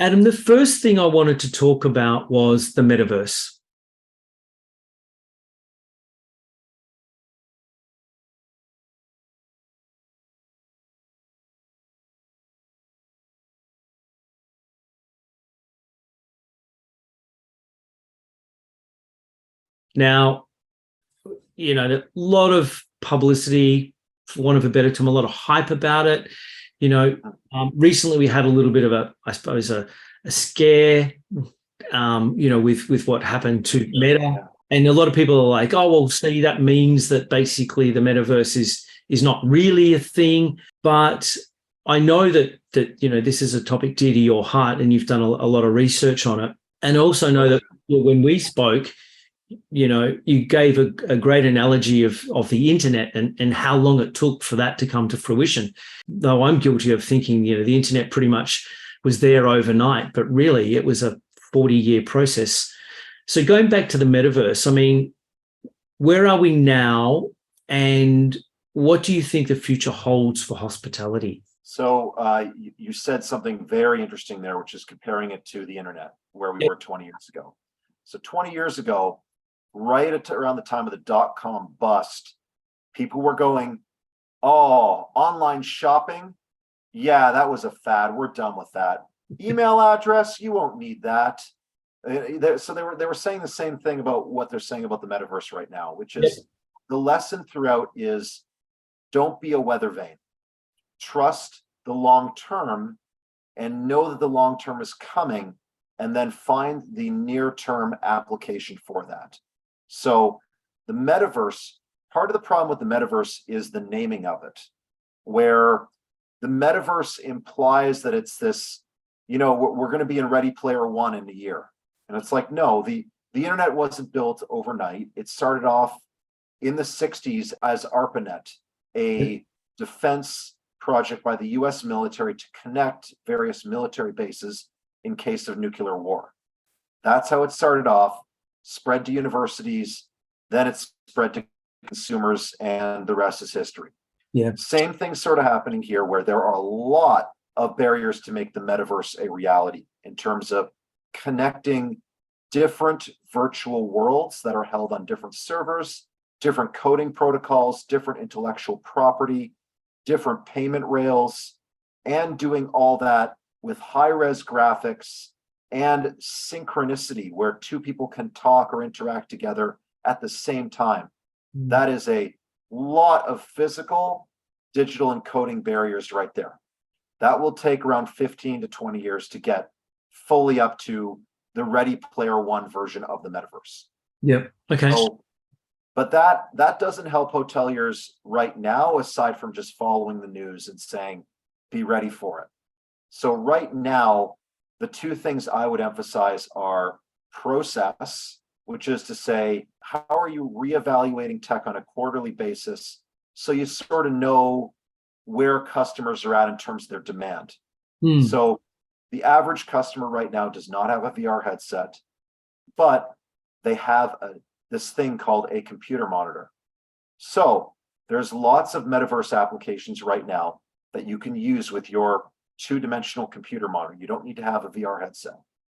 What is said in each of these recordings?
Adam, the first thing I wanted to talk about was the metaverse. Now, a lot of publicity, for want of a better term, a lot of hype about it. Recently we had a little bit of I suppose, a scare, with what happened to Meta. And a lot of people are like, oh, well, see, that means that basically the metaverse is not really a thing. But I know that this is a topic dear to your heart, and you've done a lot of research on it. And also know that when we spoke, you gave a great analogy of the internet and how long it took for that to come to fruition. Though I'm guilty of thinking, the internet pretty much was there overnight, but really it was a 40-year process. So going back to the metaverse, I mean, where are we now, and what do you think the future holds for hospitality? So you said something very interesting there, which is comparing it to the internet, where we were 20 years ago. So 20 years ago, right around the time of the dot-com bust, people were going, oh, online shopping? Yeah, that was a fad. We're done with that. Email address, you won't need that. So they were saying the same thing about what they're saying about the metaverse right now, which is the lesson throughout is don't be a weather vane. Trust the long term and know that the long term is coming, and then find the near term application for that. So the metaverse, part of the problem with the metaverse is the naming of it, where the metaverse implies that it's this, we're going to be in Ready Player One in a year. And it's like, no, the internet wasn't built overnight. It started off in the 60s as ARPANET, a defense project by the US military to connect various military bases in case of nuclear war. That's how it started off, spread to universities, then it spread to consumers, and the rest is history. Yeah. Same thing sort of happening here, where there are a lot of barriers to make the metaverse a reality in terms of connecting different virtual worlds that are held on different servers, different coding protocols, different intellectual property, different payment rails, and doing all that with high-res graphics and synchronicity, where two people can talk or interact together at the same time. That is a lot of physical, digital, and coding barriers right there. That will take around 15 to 20 years to get fully up to the Ready Player One version of the metaverse. Yep. Okay. So, but that doesn't help hoteliers right now, aside from just following the news and saying, be ready for it. So right now, the two things I would emphasize are process, which is to say, how are you reevaluating tech on a quarterly basis so you sort of know where customers are at in terms of their demand. So the average customer right now does not have a VR headset, but they have this thing called a computer monitor. So there's lots of metaverse applications right now that you can use with your two-dimensional computer monitor. You don't need to have a VR headset.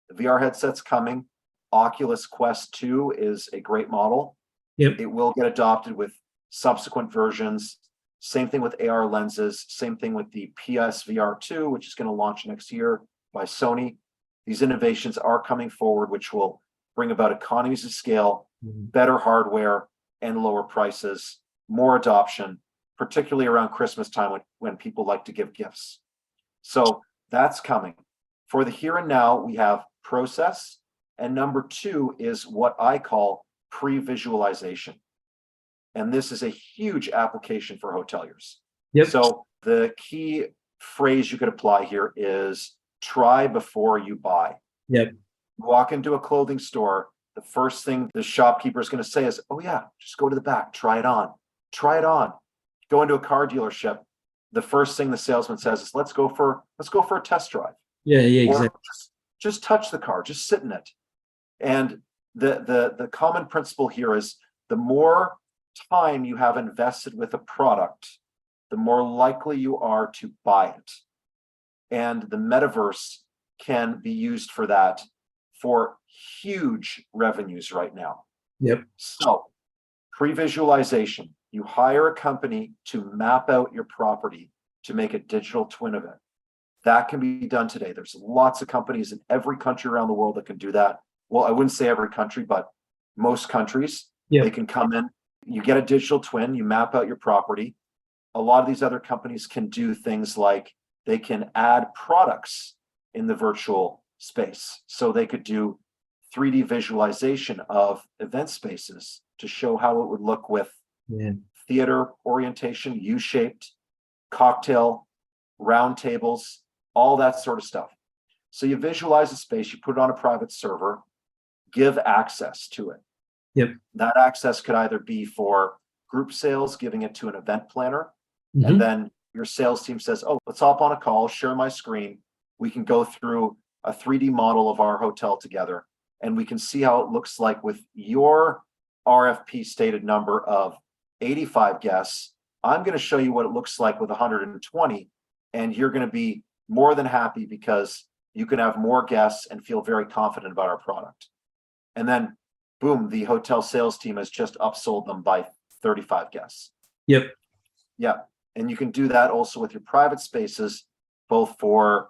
The VR headset's coming. Oculus Quest 2 is a great model. Yep. It will get adopted with subsequent versions. Same thing with AR lenses. Same thing with the PSVR 2, which is going to launch next year by Sony. These innovations are coming forward, which will bring about economies of scale, better hardware, and lower prices, more adoption, particularly around Christmas time when people like to give gifts. So that's coming. For the here and now, we have process. And number two is what I call pre-visualization. And this is a huge application for hoteliers. Yep. So the key phrase you could apply here is try before you buy. Yep. Walk into a clothing store, the first thing the shopkeeper is going to say is, oh yeah, just go to the back, try it on. Try it on. Go into a car dealership, the first thing the salesman says is, let's go for a test drive. Yeah, exactly. Or just touch the car, just sit in it. And the common principle here is the more time you have invested with a product, the more likely you are to buy it. And the metaverse can be used for that for huge revenues right now. Yep. So pre-visualization, you hire a company to map out your property to make a digital twin of it. That can be done today. There's lots of companies in every country around the world that can do that. Well, I wouldn't say every country, but most countries, they can come in, you get a digital twin, you map out your property. A lot of these other companies can do things like they can add products in the virtual space. So they could do 3D visualization of event spaces to show how it would look with theater orientation, U-shaped, cocktail, round tables, all that sort of stuff. So you visualize a space, you put it on a private server, give access to it. Yep. That access could either be for group sales, giving it to an event planner, and then your sales team says, oh, let's hop on a call, share my screen. We can go through a 3D model of our hotel together, and we can see how it looks like with your RFP stated number of 85 guests. I'm going to show you what it looks like with 120, and you're going to be more than happy because you can have more guests and feel very confident about our product. And then boom, the hotel sales team has just upsold them by 35 guests. Yep. Yeah. And you can do that also with your private spaces, both for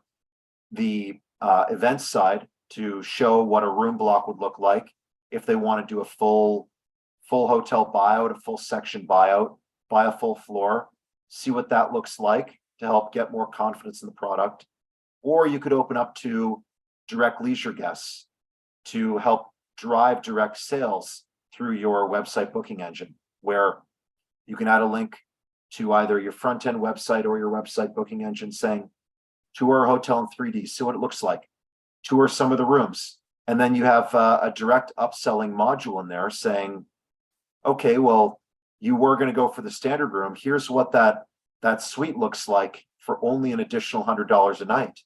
the event side to show what a room block would look like if they want to do a full hotel buyout, a full section buyout, buy a full floor, see what that looks like to help get more confidence in the product. Or you could open up to direct leisure guests to help drive direct sales through your website booking engine, where you can add a link to either your front end website or your website booking engine saying, tour our hotel in 3D, see what it looks like, tour some of the rooms. And then you have a direct upselling module in there saying, okay, well, you were going to go for the standard room. Here's what that suite looks like for only an additional $100 a night.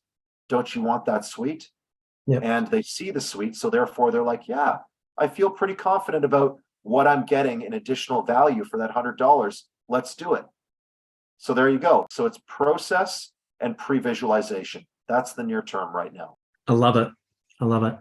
Don't you want that suite? Yep. And they see the suite, so therefore they're like, yeah, I feel pretty confident about what I'm getting in additional value for that $100. Let's do it. So there you go. So it's process and pre-visualization. That's the near term right now. I love it. I love it.